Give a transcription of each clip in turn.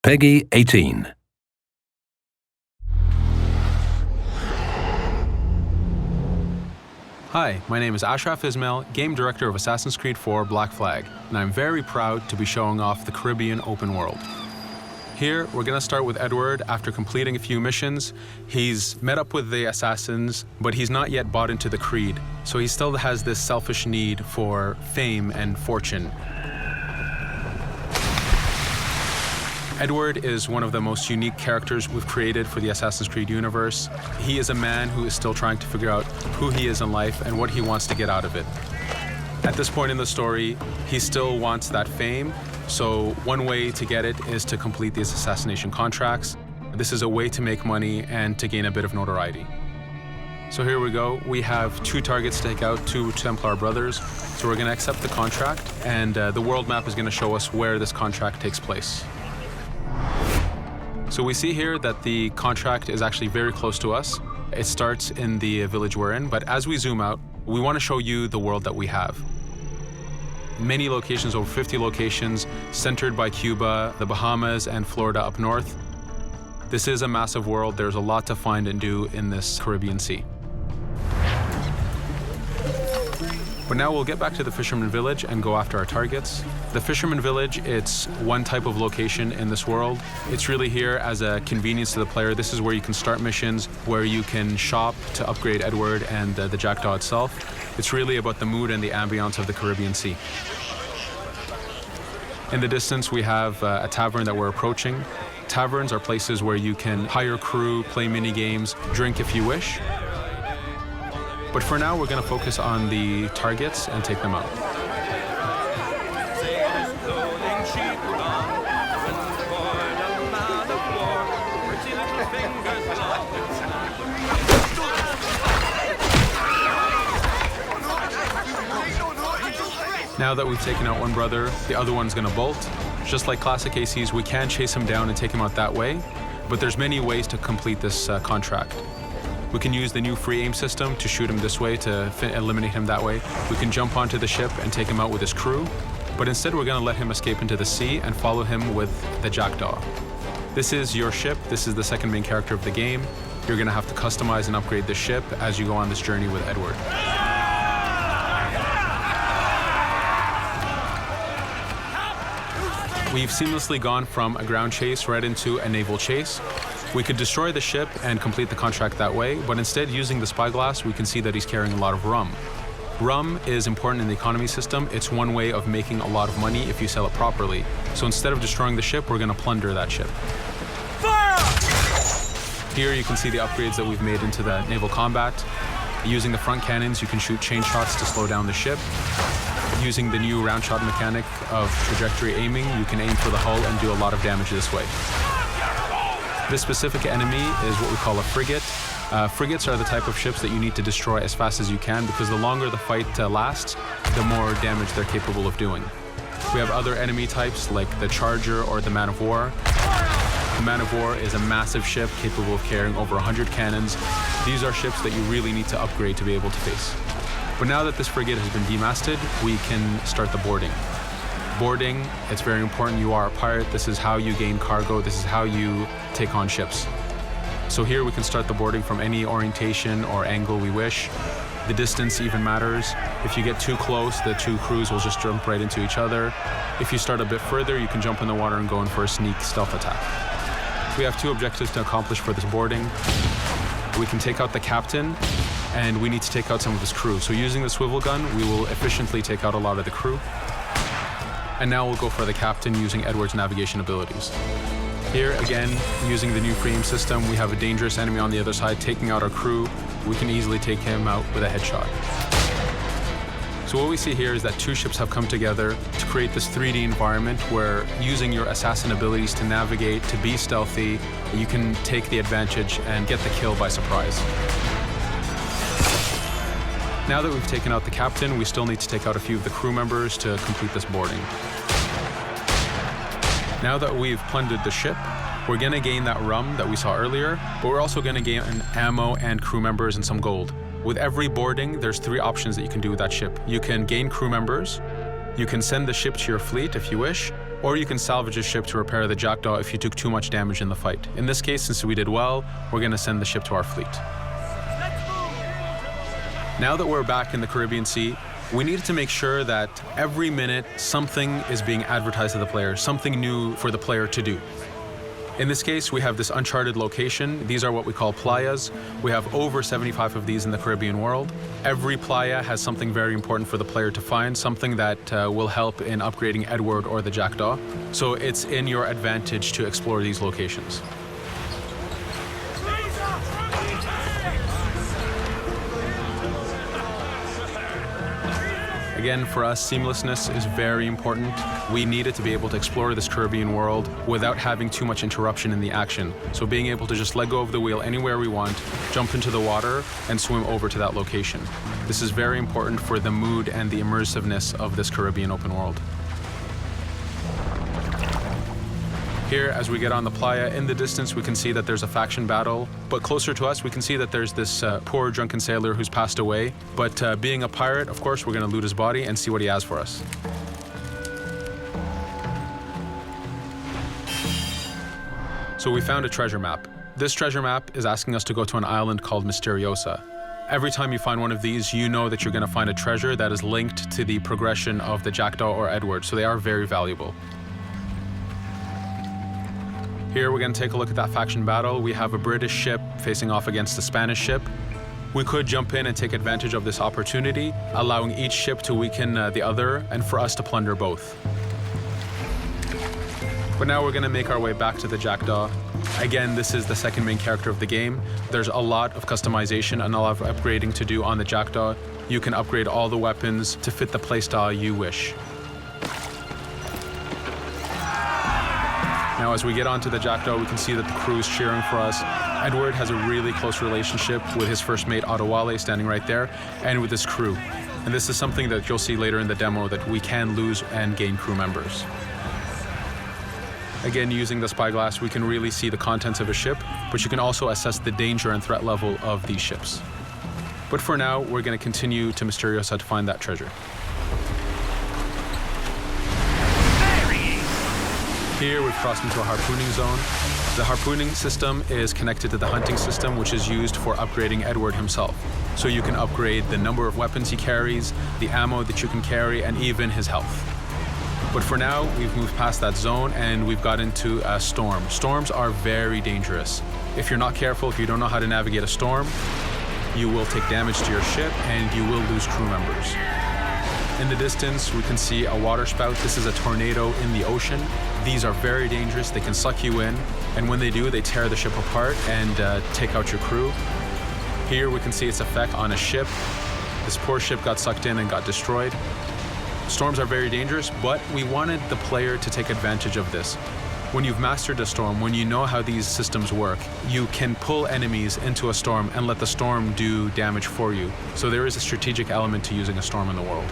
PEGI 18. Hi, my name is Ashraf Ismail, Game Director of Assassin's Creed 4 Black Flag, and I'm very proud to be showing off the Caribbean open world. Here, we're going to start with Edward after completing a few missions. He's met up with the assassins, but he's not yet bought into the creed, so he still has this selfish need for fame and fortune. Edward is one of the most unique characters we've created for the Assassin's Creed universe. He is a man who is still trying to figure out who he is in life and what he wants to get out of it. At this point in the story, he still wants that fame, so one way to get it is to complete these assassination contracts. This is a way to make money and to gain a bit of notoriety. So here we go. We have 2 targets to take out, 2 Templar brothers. So we're going to accept the contract, and the world map is going to show us where this contract takes place. So we see here that the contract is actually very close to us. It starts in the village we're in, but as we zoom out, we want to show you the world that we have. Many locations, over 50 locations, centered by Cuba, the Bahamas, and Florida up north. This is a massive world. There's a lot to find and do in this Caribbean Sea. But now we'll get back to the Fisherman Village and go after our targets. The Fisherman Village, it's one type of location in this world. It's really here as a convenience to the player. This is where you can start missions, where you can shop to upgrade Edward and the Jackdaw itself. It's really about the mood and the ambiance of the Caribbean Sea. In the distance, we have a tavern that we're approaching. Taverns are places where you can hire crew, play mini games, drink if you wish. But for now, we're going to focus on the targets and take them out. Now that we've taken out one brother, the other one's going to bolt. Just like classic ACs, we can chase him down and take him out that way, but there's many ways to complete this contract. We can use the new free aim system to shoot him this way, to eliminate him that way. We can jump onto the ship and take him out with his crew, but instead we're going to let him escape into the sea and follow him with the Jackdaw. This is your ship. This is the second main character of the game. You're going to have to customize and upgrade the ship as you go on this journey with Edward. We've seamlessly gone from a ground chase right into a naval chase. We could destroy the ship and complete the contract that way, but instead, using the spyglass, we can see that he's carrying a lot of rum. Rum is important in the economy system. It's one way of making a lot of money if you sell it properly. So instead of destroying the ship, we're going to plunder that ship. Fire! Here you can see the upgrades that we've made into the naval combat. Using the front cannons, you can shoot chain shots to slow down the ship. Using the new round shot mechanic of trajectory aiming, you can aim for the hull and do a lot of damage this way. This specific enemy is what we call a frigate. Frigates are the type of ships that you need to destroy as fast as you can, because the longer the fight lasts, the more damage they're capable of doing. We have other enemy types like the Charger or the Man of War. The Man of War is a massive ship capable of carrying over 100 cannons. These are ships that you really need to upgrade to be able to face. But now that this frigate has been demasted, we can start the boarding. Boarding, it's very important. You are a pirate. This is how you gain cargo. This is how you take on ships. So here we can start the boarding from any orientation or angle we wish. The distance even matters. If you get too close, the 2 crews will just jump right into each other. If you start a bit further, you can jump in the water and go in for a sneak stealth attack. We have 2 objectives to accomplish for this boarding. We can take out the captain, and we need to take out some of his crew. So using the swivel gun, we will efficiently take out a lot of the crew. And now we'll go for the captain using Edward's navigation abilities. Here, again, using the new free aim system, we have a dangerous enemy on the other side taking out our crew. We can easily take him out with a headshot. So what we see here is that 2 ships have come together to create this 3D environment where, using your assassin abilities to navigate, to be stealthy, you can take the advantage and get the kill by surprise. Now that we've taken out the captain, we still need to take out a few of the crew members to complete this boarding. Now that we've plundered the ship, we're going to gain that rum that we saw earlier, but we're also going to gain ammo and crew members and some gold. With every boarding, there's 3 options that you can do with that ship. You can gain crew members, you can send the ship to your fleet if you wish, or you can salvage a ship to repair the Jackdaw if you took too much damage in the fight. In this case, since we did well, we're going to send the ship to our fleet. Now that we're back in the Caribbean Sea, we needed to make sure that every minute something is being advertised to the player, something new for the player to do. In this case, we have this uncharted location. These are what we call playas. We have over 75 of these in the Caribbean world. Every playa has something very important for the player to find, something that will help in upgrading Edward or the Jackdaw. So it's in your advantage to explore these locations. Again, for us, seamlessness is very important. We needed to be able to explore this Caribbean world without having too much interruption in the action. So being able to just let go of the wheel anywhere we want, jump into the water, and swim over to that location. This is very important for the mood and the immersiveness of this Caribbean open world. Here, as we get on the playa, in the distance we can see that there's a faction battle, but closer to us we can see that there's this poor drunken sailor who's passed away. But being a pirate, of course, we're going to loot his body and see what he has for us. So we found a treasure map. This treasure map is asking us to go to an island called Misteriosa. Every time you find one of these, you know that you're going to find a treasure that is linked to the progression of the Jackdaw or Edward, so they are very valuable. Here we're going to take a look at that faction battle. We have a British ship facing off against a Spanish ship. We could jump in and take advantage of this opportunity, allowing each ship to weaken the other and for us to plunder both. But now we're going to make our way back to the Jackdaw. Again, this is the second main character of the game. There's a lot of customization and a lot of upgrading to do on the Jackdaw. You can upgrade all the weapons to fit the playstyle you wish. Now, as we get onto the Jackdaw, we can see that the crew is cheering for us. Edward has a really close relationship with his first mate, Adewale, standing right there, and with his crew. And this is something that you'll see later in the demo, that we can lose and gain crew members. Again, using the spyglass, we can really see the contents of a ship, but you can also assess the danger and threat level of these ships. But for now, we're going to continue to Misteriosa to find that treasure. Here we've crossed into a harpooning zone. The harpooning system is connected to the hunting system, which is used for upgrading Edward himself. So you can upgrade the number of weapons he carries, the ammo that you can carry, and even his health. But for now, we've moved past that zone and we've got into a storm. Storms are very dangerous. If you're not careful, if you don't know how to navigate a storm, you will take damage to your ship and you will lose crew members. In the distance, we can see a water spout. This is a tornado in the ocean. These are very dangerous. They can suck you in, and when they do, they tear the ship apart and take out your crew. Here we can see its effect on a ship. This poor ship got sucked in and got destroyed. Storms are very dangerous, but we wanted the player to take advantage of this. When you've mastered a storm, when you know how these systems work, you can pull enemies into a storm and let the storm do damage for you. So there is a strategic element to using a storm in the world.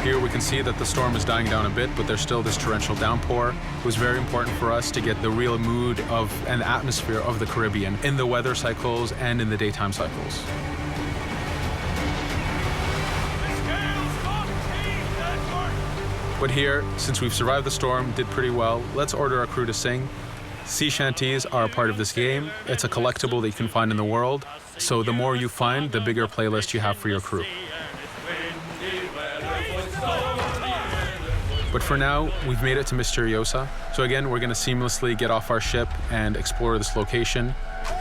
Here we can see that the storm is dying down a bit, but there's still this torrential downpour. It was very important for us to get the real mood of and atmosphere of the Caribbean in the weather cycles and in the daytime cycles. But here, since we've survived the storm, did pretty well, let's order our crew to sing. Sea shanties are a part of this game. It's a collectible that you can find in the world. So the more you find, the bigger playlist you have for your crew. But for now, we've made it to Misteriosa. So again, we're going to seamlessly get off our ship and explore this location.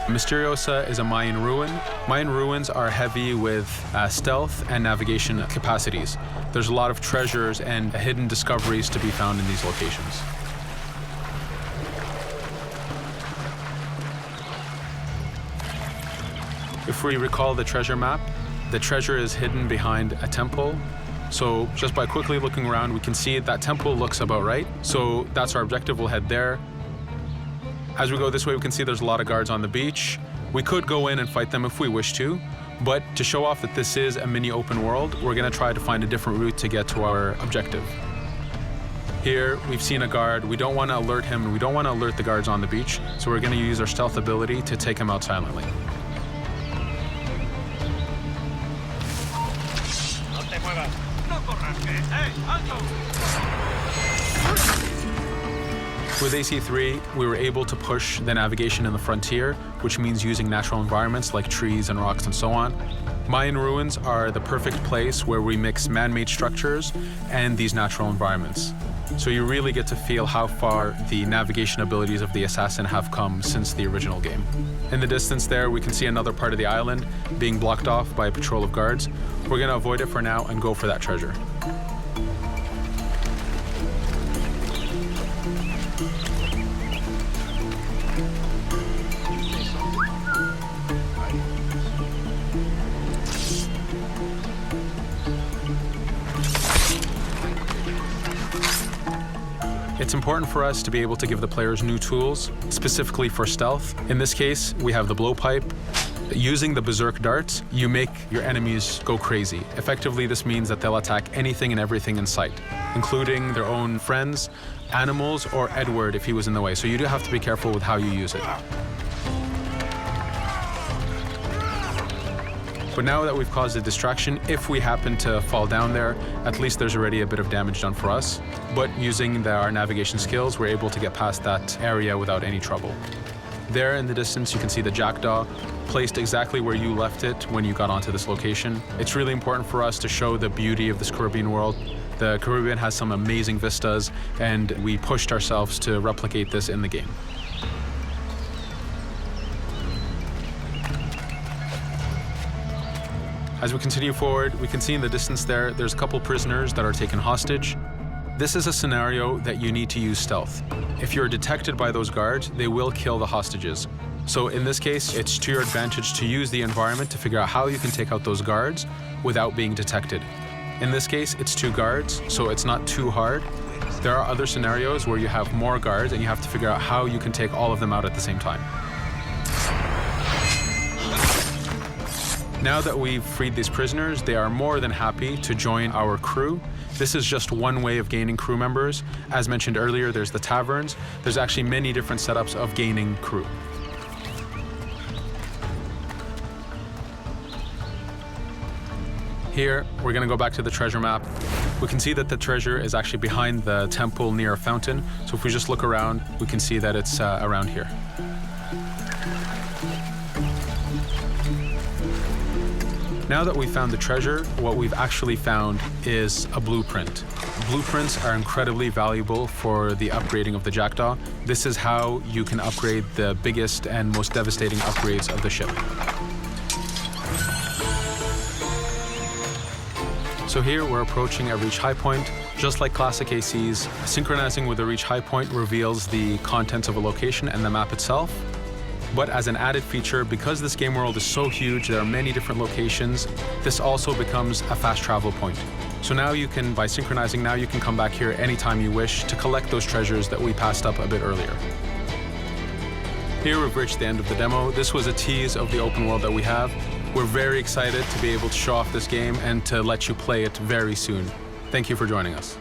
Misteriosa is a Mayan ruin. Mayan ruins are heavy with stealth and navigation capacities. There's a lot of treasures and hidden discoveries to be found in these locations. If we recall the treasure map, the treasure is hidden behind a temple. So just by quickly looking around, we can see that temple looks about right. So that's our objective. We'll head there. As we go this way, we can see there's a lot of guards on the beach. We could go in and fight them if we wish to, but to show off that this is a mini open world, we're going to try to find a different route to get to our objective. Here, we've seen a guard. We don't want to alert him, and we don't want to alert the guards on the beach, so we're going to use our stealth ability to take him out silently. No te muevas. With AC3, we were able to push the navigation in the frontier, which means using natural environments like trees and rocks and so on. Mayan ruins are the perfect place where we mix man-made structures and these natural environments. So you really get to feel how far the navigation abilities of the assassin have come since the original game. In the distance there, we can see another part of the island being blocked off by a patrol of guards. We're going to avoid it for now and go for that treasure. It's important for us to be able to give the players new tools, specifically for stealth. In this case, we have the blowpipe. Using the berserk darts, you make your enemies go crazy. Effectively, this means that they'll attack anything and everything in sight, including their own friends, animals, or Edward if he was in the way. So you do have to be careful with how you use it. But now that we've caused a distraction, if we happen to fall down there, at least there's already a bit of damage done for us. But using our navigation skills, we're able to get past that area without any trouble. There in the distance, you can see the jackdaw placed exactly where you left it when you got onto this location. It's really important for us to show the beauty of this Caribbean world. The Caribbean has some amazing vistas, and we pushed ourselves to replicate this in the game. As we continue forward, we can see in the distance there's a couple prisoners that are taken hostage. This is a scenario that you need to use stealth. If you're detected by those guards, they will kill the hostages. So in this case, it's to your advantage to use the environment to figure out how you can take out those guards without being detected. In this case, it's 2 guards, so it's not too hard. There are other scenarios where you have more guards and you have to figure out how you can take all of them out at the same time. Now that we've freed these prisoners, they are more than happy to join our crew. This is just one way of gaining crew members. As mentioned earlier, there's the taverns. There's actually many different setups of gaining crew. Here, we're going to go back to the treasure map. We can see that the treasure is actually behind the temple near a fountain. So if we just look around, we can see that it's around here. Now that we've found the treasure, what we've actually found is a blueprint. Blueprints are incredibly valuable for the upgrading of the Jackdaw. This is how you can upgrade the biggest and most devastating upgrades of the ship. So here we're approaching a reach high point. Just like classic ACs, synchronizing with a reach high point reveals the contents of a location and the map itself. But as an added feature, because this game world is so huge, there are many different locations, this also becomes a fast travel point. So now you can, by synchronizing, now you can come back here anytime you wish to collect those treasures that we passed up a bit earlier. Here we've reached the end of the demo. This was a tease of the open world that we have. We're very excited to be able to show off this game and to let you play it very soon. Thank you for joining us.